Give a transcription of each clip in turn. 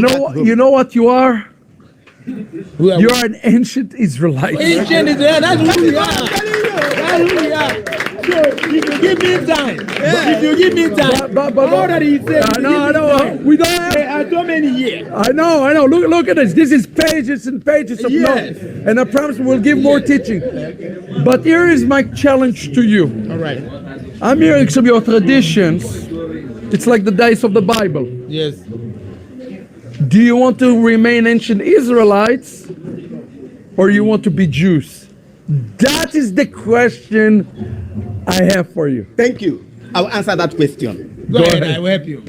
come back home. You know what you are? Who are You we? are an ancient Israelite. Ancient Israel, that's who we are. That's who we are. So if you give me time, if you give me time, But- all that he said, no, we don't have. there are so many years. I know. Look at this. This is pages and pages of Yes. notes. And I promise we'll give more teaching. But here is my challenge to you. All right. I'm hearing some of your traditions. It's like the days of the Bible. Yes. Do you want to remain ancient Israelites or you want to be Jews? That is the question I have for you. Thank you. I'll answer that question. Go ahead. I will help you.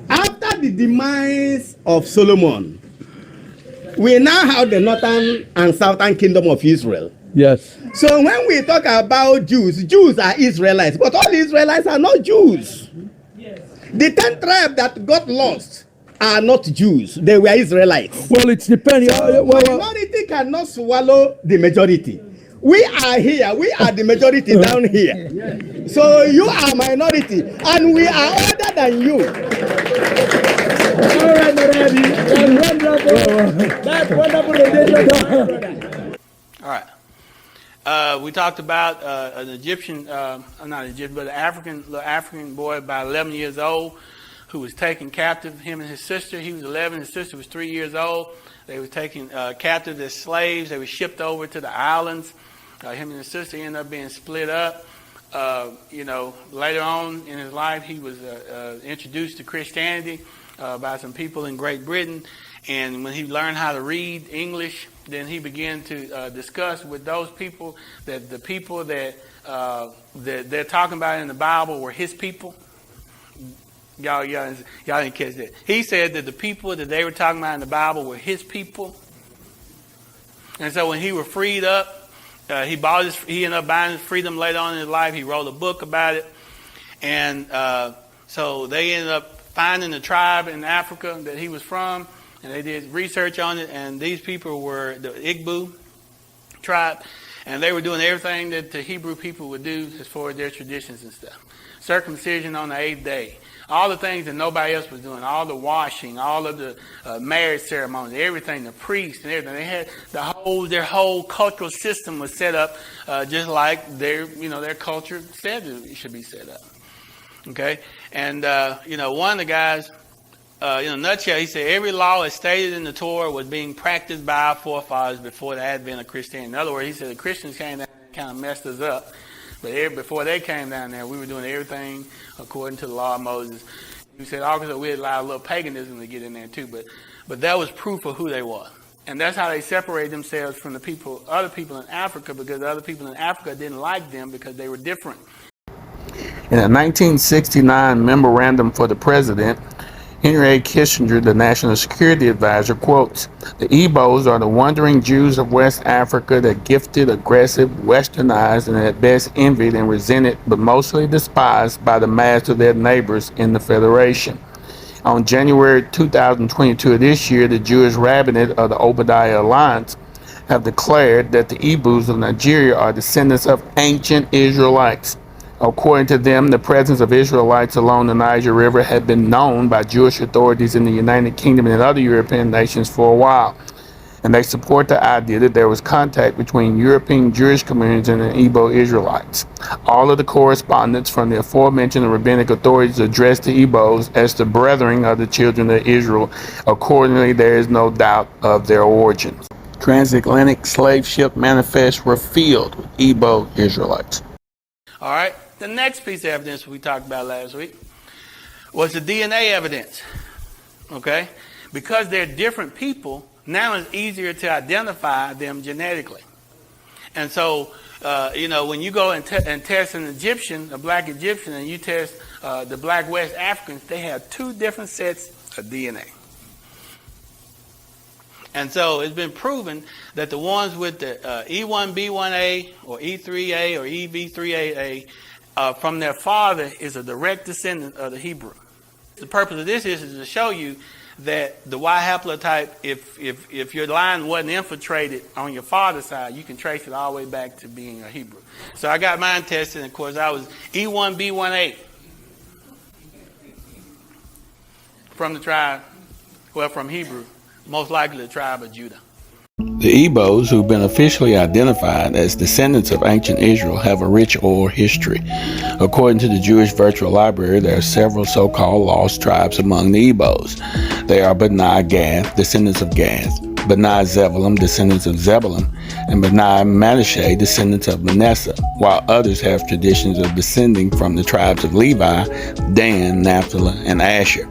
After the demise of Solomon, we now have the northern and southern kingdom of Israel. Yes. So when we talk about Jews, Jews are Israelites, but all Israelites are not Jews. The 10 tribes that got lost are not Jews. They were Israelites. Well, it's depending. Minority cannot swallow the majority. We are here. We are the majority down here. So you are minority, and we are older than you. All right, Rabbi. That's wonderful. All right. We talked about an Egyptian, not Egyptian, but an African boy about 11 years old who was taken captive, him and his sister. He was 11, his sister was 3 years old. They were taken captive as slaves. They were shipped over to the islands. Him and his sister ended up being split up. Later on in his life, he was introduced to Christianity by some people in Great Britain. And when he learned how to read English, then he began to discuss with those people that the people that they're talking about in the Bible were his people. Y'all didn't catch that. He said that the people that they were talking about in the Bible were his people. And so when he was freed up, he ended up buying his freedom later on in his life. He wrote a book about it. And so they ended up finding the tribe in Africa that he was from. And they did research on it. And these people were the Igbos tribe. And they were doing everything that the Hebrew people would do as far as their traditions and stuff. Circumcision on the 8th day. All the things that nobody else was doing, all the washing, all of the marriage ceremonies, everything, the priests and everything. They had their whole cultural system was set up just like their culture said it should be set up. Okay, and one of the guys, in a nutshell, he said every law as stated in the Torah was being practiced by our forefathers before the advent of Christianity. In other words, he said the Christians came down and kind of messed us up. But before they came down there, we were doing everything according to the law of Moses. He said also we allowed a little paganism to get in there too, but that was proof of who they were. And that's how they separated themselves from the other people in Africa, because the other people in Africa didn't like them because they were different. In a 1969 memorandum for the president, Henry A. Kissinger, the National Security Advisor, quotes, "The Ibos are the wandering Jews of West Africa, the gifted, aggressive, westernized, and at best envied and resented, but mostly despised by the mass of their neighbors in the Federation." On January 2022 of this year, the Jewish rabbinate of the Obadiah Alliance have declared that the Ibos of Nigeria are descendants of ancient Israelites. According to them, the presence of Israelites along the Niger River had been known by Jewish authorities in the United Kingdom and other European nations for a while. And they support the idea that there was contact between European Jewish communities and the Igbo Israelites. All of the correspondence from the aforementioned rabbinic authorities addressed the Ibos as the brethren of the children of Israel. Accordingly, there is no doubt of their origins. Transatlantic slave ship manifests were filled with Igbo Israelites. All right. The next piece of evidence we talked about last week was the DNA evidence. Okay? Because they're different people, now it's easier to identify them genetically. And so, when you go and test an Egyptian, a black Egyptian, and you test the black West Africans, they have two different sets of DNA. And so it's been proven that the ones with the E1B1A or E3A or EV3AA from their father is a direct descendant of the Hebrew. The purpose of this is to show you that the Y haplotype, if your line wasn't infiltrated on your father's side, you can trace it all the way back to being a Hebrew. So I got mine tested, and of course I was E1B1A from the tribe Well, from Hebrew, most likely the tribe of Judah. The Ibos, who've been officially identified as descendants of ancient Israel, have a rich oral history. According to the Jewish Virtual Library, there are several so-called lost tribes among the Ibos. They are B'nai Gad, descendants of Gad, B'nai Zebulun, descendants of Zebulun, and B'nai Manasseh, descendants of Manasseh, while others have traditions of descending from the tribes of Levi, Dan, Naphtali, and Asher.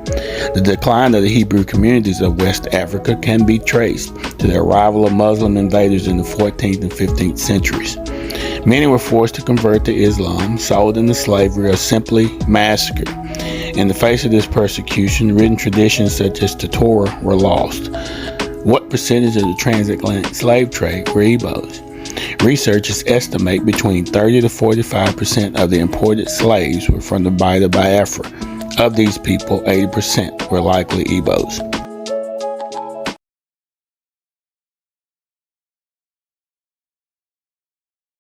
The decline of the Hebrew communities of West Africa can be traced to the arrival of Muslim invaders in the 14th and 15th centuries. Many were forced to convert to Islam, sold into slavery, or simply massacred. In the face of this persecution, written traditions such as the Torah were lost. What percentage of the transatlantic slave trade were Ibos? Researchers estimate between 30 to 45% of the imported slaves were from the Bight of Biafra. Of these people, 80% were likely Ibos.